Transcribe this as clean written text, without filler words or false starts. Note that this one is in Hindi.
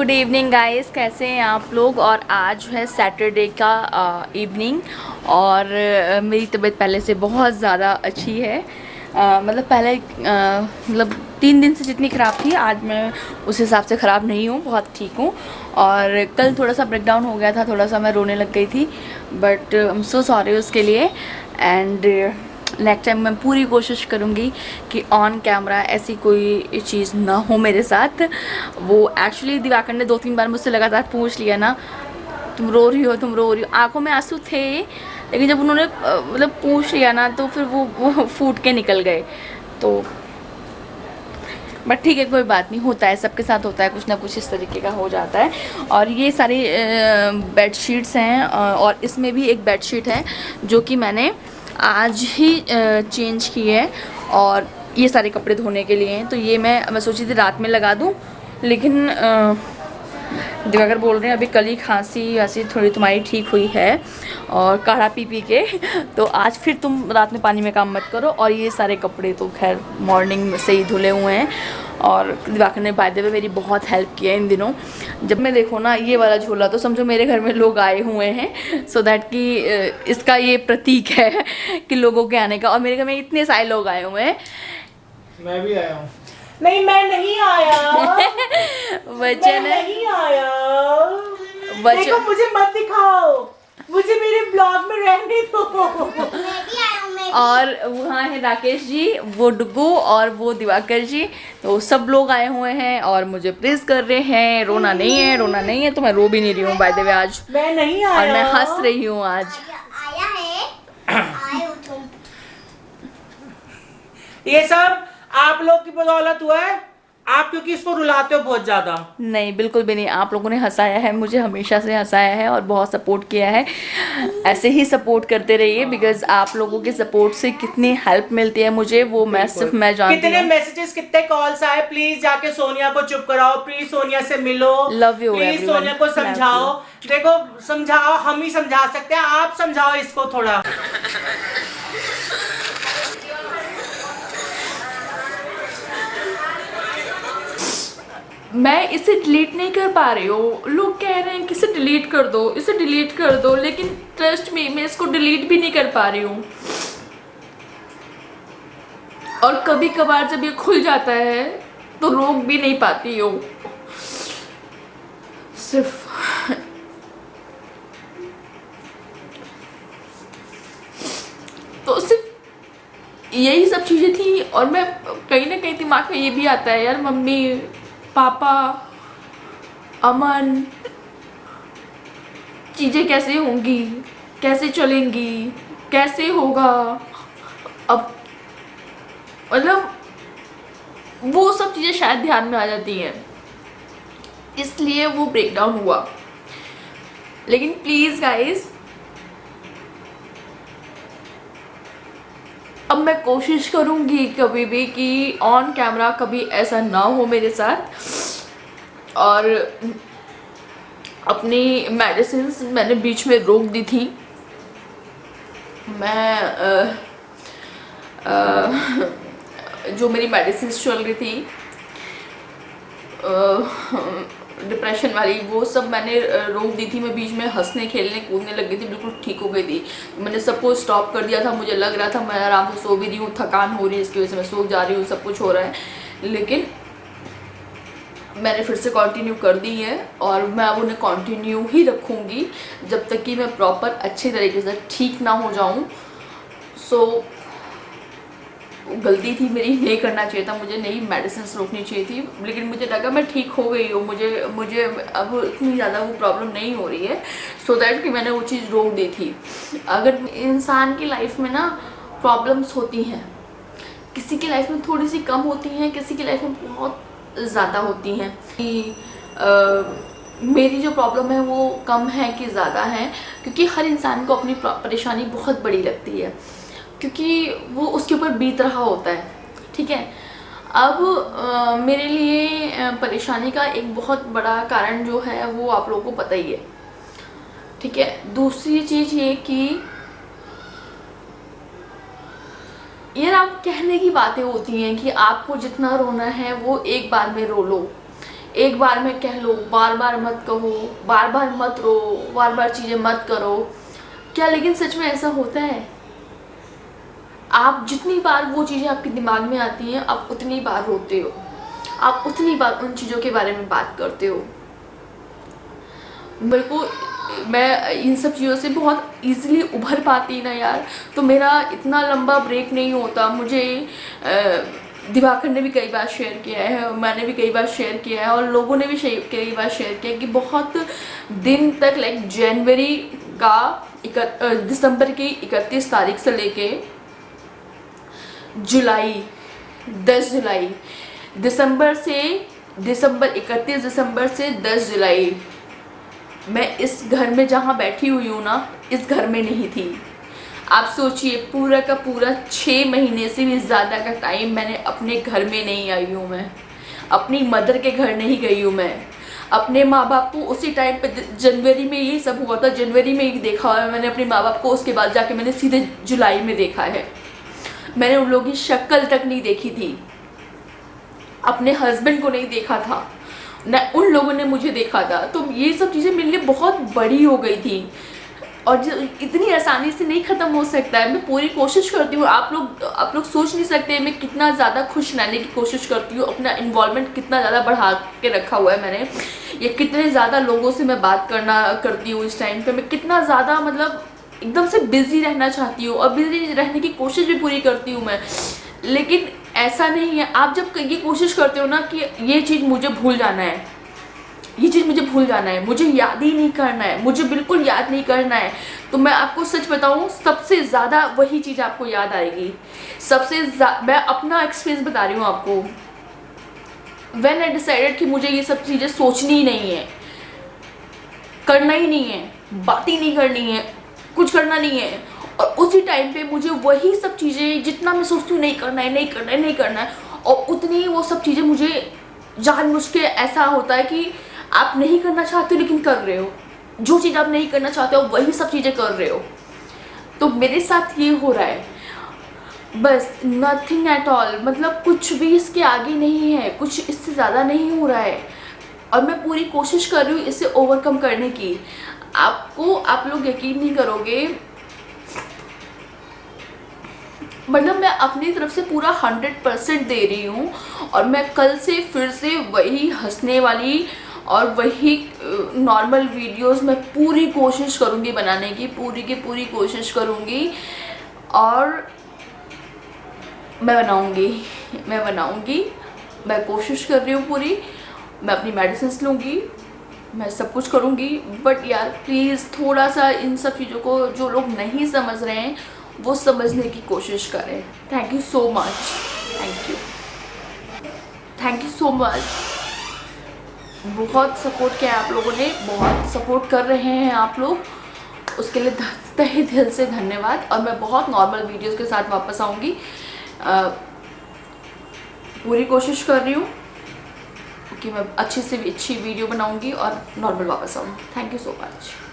गुड इवनिंग गाइस, कैसे हैं आप लोग। और आज है सैटरडे का इवनिंग और मेरी तबीयत पहले से बहुत ज़्यादा अच्छी है। मतलब पहले मतलब 3 दिन से जितनी ख़राब थी आज मैं उस हिसाब से ख़राब नहीं हूँ, बहुत ठीक हूँ। और कल थोड़ा सा ब्रेकडाउन हो गया था, थोड़ा सा मैं रोने लग गई थी, but I am so sorry उसके लिए। एंड नेक्स्ट टाइम मैं पूरी कोशिश करूँगी कि ऑन कैमरा ऐसी कोई चीज़ ना हो मेरे साथ। वो एक्चुअली दिवाकर ने 2-3 बार मुझसे लगातार पूछ लिया ना, तुम रो रही हो, तुम रो रही हो। आंखों में आंसू थे, लेकिन जब उन्होंने मतलब पूछ लिया ना तो फिर वो फूट के निकल गए। तो बट ठीक है, कोई बात नहीं, होता है, सबके साथ होता है, कुछ ना कुछ इस तरीके का हो जाता है। और ये सारी बेडशीट्स हैं और इसमें भी एक बेडशीट है जो कि मैंने आज ही चेंज की है। और ये सारे कपड़े धोने के लिए हैं, तो ये मैं सोची थी रात में लगा दूं, लेकिन दिवाकर बोल रहे हैं अभी कल ही खांसी थोड़ी तुम्हारी ठीक हुई है और काढ़ा पी पी के तो आज फिर तुम रात में पानी में काम मत करो। और ये सारे कपड़े तो खैर मॉर्निंग से ही धुले हुए हैं। और दिवाकर ने बाय द वे मेरी बहुत हेल्प किया इन दिनों। जब मैं देखो ना ये वाला झोला, तो समझो मेरे घर में लोग आए हुए हैं, सो दैट कि इसका ये प्रतीक है कि लोगों के आने का। और मेरे घर में इतने सारे लोग आए हुए हैं। मैं भी आया हूँ। नहीं, मैं नहीं आया। वचन मैं नहीं आया। वचन देखो, मुझे मत दिखाओ, मुझे मेरे ब्लॉग में रहने दो। और वहाँ है राकेश जी, वो डुगू और वो दिवाकर जी, तो सब लोग आए हुए हैं और मुझे प्रेज कर रहे हैं। रोना नहीं है, रोना नहीं है, तो मैं रो भी नहीं रही हूँ बाय द वे आज। मैं नहीं आया। और मैं हंस रही हूँ आज। आया है, आए हो तुम। ये सब आप लोग की बदौलत हुआ है। आप क्योंकि इसको रुलाते हो बहुत ज्यादा। नहीं, बिल्कुल भी नहीं, आप लोगों ने हंसाया है, मुझे हमेशा से हंसाया है और बहुत सपोर्ट किया है। ऐसे ही सपोर्ट करते रहिए, बिकॉज आप लोगों के सपोर्ट से कितनी हेल्प मिलती है मुझे, वो मैं सिर्फ मैं जानती कितने हूँ। मैसेजेस, कितने कॉल्स आए, प्लीज जाके सोनिया को चुप कराओ, प्लीज सोनिया से मिलो, Love you please everyone. Sonia को समझाओ। देखो, समझाओ, हम ही समझा सकते हैं, आप समझाओ इसको थोड़ा। मैं इसे डिलीट नहीं कर पा रही हूँ। लोग कह रहे हैं कि इसे डिलीट कर दो, इसे डिलीट कर दो, लेकिन ट्रस्ट मी, मैं इसको डिलीट भी नहीं कर पा रही हूँ। और कभी कभार जब ये खुल जाता है तो रोक भी नहीं पाती हूँ। सिर्फ तो सिर्फ यही सब चीज़ें थी। और मैं कहीं ना कहीं दिमाग में ये भी आता है, यार मम्मी पापा अमन, चीज़ें कैसे होंगी, कैसे चलेंगी, कैसे होगा। अब मतलब वो सब चीज़ें शायद ध्यान में आ जाती हैं, इसलिए वो ब्रेकडाउन हुआ। लेकिन प्लीज़ गाइस, अब मैं कोशिश करूँगी कभी भी कि ऑन कैमरा कभी ऐसा ना हो मेरे साथ। और अपनी मेडिसिन्स मैंने बीच में रोक दी थी। मैं जो मेरी मेडिसिन्स चल रही थी डिप्रेशन वाली, वो सब मैंने रोक दी थी। मैं बीच में हंसने खेलने कूदने लग गई थी, बिल्कुल ठीक हो गई थी। मैंने सब कुछ स्टॉप कर दिया था। मुझे लग रहा था मैं आराम से सो भी रही हूँ, थकान हो रही है, इसकी वजह से मैं सो जा रही हूँ, सब कुछ हो रहा है, लेकिन मैंने फिर से कंटिन्यू कर दी है। और मैं अब उन्हें कंटिन्यू ही रखूँगी जब तक कि मैं प्रॉपर अच्छे तरीके से ठीक ना हो जाऊँ। सो गलती थी मेरी, नहीं करना चाहिए था, मुझे नई मेडिसिन रोकनी चाहिए थी। लेकिन मुझे लगा मैं ठीक हो गई हूँ, मुझे अब इतनी ज़्यादा वो प्रॉब्लम नहीं हो रही है, सो दैट कि मैंने वो चीज़ रोक दी थी। अगर इंसान की लाइफ में ना प्रॉब्लम्स होती हैं, किसी की लाइफ में थोड़ी सी कम होती हैं, किसी की लाइफ में बहुत ज़्यादा होती हैं। कि मेरी जो प्रॉब्लम है वो कम है कि ज़्यादा है, क्योंकि हर इंसान को अपनी परेशानी बहुत बड़ी लगती है, क्योंकि वो उसके ऊपर बीत रहा होता है। ठीक है, अब मेरे लिए परेशानी का एक बहुत बड़ा कारण जो है वो आप लोगों को पता ही है। ठीक है, दूसरी चीज़ ये कि यार आप कहने की बातें होती हैं कि आपको जितना रोना है वो एक बार में रो लो, एक बार में कह लो, बार बार मत कहो, बार बार मत रो, बार बार चीज़ें मत करो। क्या लेकिन सच में ऐसा होता है? आप जितनी बार वो चीज़ें आपके दिमाग में आती हैं, आप उतनी बार रोते हो, आप उतनी बार उन चीज़ों के बारे में बात करते हो। मेरे को, मैं इन सब चीज़ों से बहुत इजीली उभर पाती ना यार, तो मेरा इतना लंबा ब्रेक नहीं होता। मुझे दिवाकर ने भी कई बार शेयर किया है, मैंने भी कई बार शेयर किया है, और लोगों ने भी कई बार शेयर किया कि बहुत दिन तक, लाइक जनवरी का दिसंबर की 31 तारीख से लेके जुलाई 10 जुलाई, दिसंबर 31 दिसंबर से 10 जुलाई मैं इस घर में जहाँ बैठी हुई हूँ ना, इस घर में नहीं थी। आप सोचिए, पूरा का पूरा 6 महीने से भी ज़्यादा का टाइम मैंने अपने घर में नहीं आई हूँ। मैं अपनी मदर के घर नहीं गई हूँ। मैं अपने माँ बाप को उसी टाइम पे, जनवरी में ये सब हुआ था, जनवरी में ही देखा हुआ है मैंने अपने माँ बाप को। उसके बाद जाके मैंने सीधे जुलाई में देखा है। मैंने उन लोगों की शक्ल तक नहीं देखी थी, अपने हस्बैंड को नहीं देखा था, न उन लोगों ने मुझे देखा था। तो ये सब चीज़ें मेरे लिए बहुत बड़ी हो गई थी, और जो इतनी आसानी से नहीं ख़त्म हो सकता है। मैं पूरी कोशिश करती हूँ, आप लोग सोच नहीं सकते मैं कितना ज़्यादा खुश रहने की कोशिश करती हूँ। अपना इन्वॉल्वमेंट कितना ज़्यादा बढ़ा के रखा हुआ है मैंने, ये कितने ज़्यादा लोगों से मैं बात करती हूँ इस टाइम पे। मैं कितना ज़्यादा, मतलब एकदम से बिज़ी रहना चाहती हूँ, और बिज़ी रहने की कोशिश भी पूरी करती हूँ मैं। लेकिन ऐसा नहीं है। आप जब ये कोशिश करते हो ना कि ये चीज़ मुझे भूल जाना है, ये चीज़ मुझे भूल जाना है, मुझे याद ही नहीं करना है, मुझे बिल्कुल याद नहीं करना है, तो मैं आपको सच बताऊं, सबसे ज़्यादा वही चीज़ आपको याद आएगी। मैं अपना एक्सपीरियंस बता रही हूँ आपको। व्हेन आई डिसाइडेड कि मुझे ये सब चीज़ें सोचनी ही नहीं है, करना ही नहीं है, बात ही नहीं करनी है, कुछ करना नहीं है, और उसी टाइम पे मुझे वही सब चीज़ें, जितना मैं सोचती हूँ नहीं करना है, नहीं करना है, नहीं करना है, और उतनी ही वो सब चीज़ें मुझे जानबूझ के, ऐसा होता है कि आप नहीं करना चाहते हो लेकिन कर रहे हो। जो चीज़ आप नहीं करना चाहते हो वही सब चीज़ें कर रहे हो। तो मेरे साथ ये हो रहा है, बस नथिंग एट ऑल। मतलब कुछ भी इसके आगे नहीं है, कुछ इससे ज़्यादा नहीं हो रहा है, और मैं पूरी कोशिश कर रही हूँ इसे ओवरकम करने की। आप लोग यकीन नहीं करोगे, मतलब मैं अपनी तरफ से पूरा 100% दे रही हूँ, और मैं कल से फिर से वही हंसने वाली और वही नॉर्मल वीडियोस मैं पूरी कोशिश करूँगी बनाने की, पूरी कोशिश करूँगी, और मैं बनाऊँगी। मैं कोशिश कर रही हूँ पूरी। मैं अपनी मेडिसिन्स लूँगी, मैं सब कुछ करूँगी, बट यार प्लीज़ थोड़ा सा इन सब चीज़ों को जो लोग नहीं समझ रहे हैं वो समझने की कोशिश करें। Thank you so much, thank you so much. बहुत सपोर्ट किया आप लोगों ने, बहुत सपोर्ट कर रहे हैं आप लोग, उसके लिए तहे दिल से धन्यवाद। और मैं बहुत नॉर्मल वीडियोस के साथ वापस आऊँगी, पूरी कोशिश कर रही हूँ कि मैं अच्छी से अच्छी वीडियो बनाऊँगी और नॉर्मल वापस आऊँगी। Thank you so much.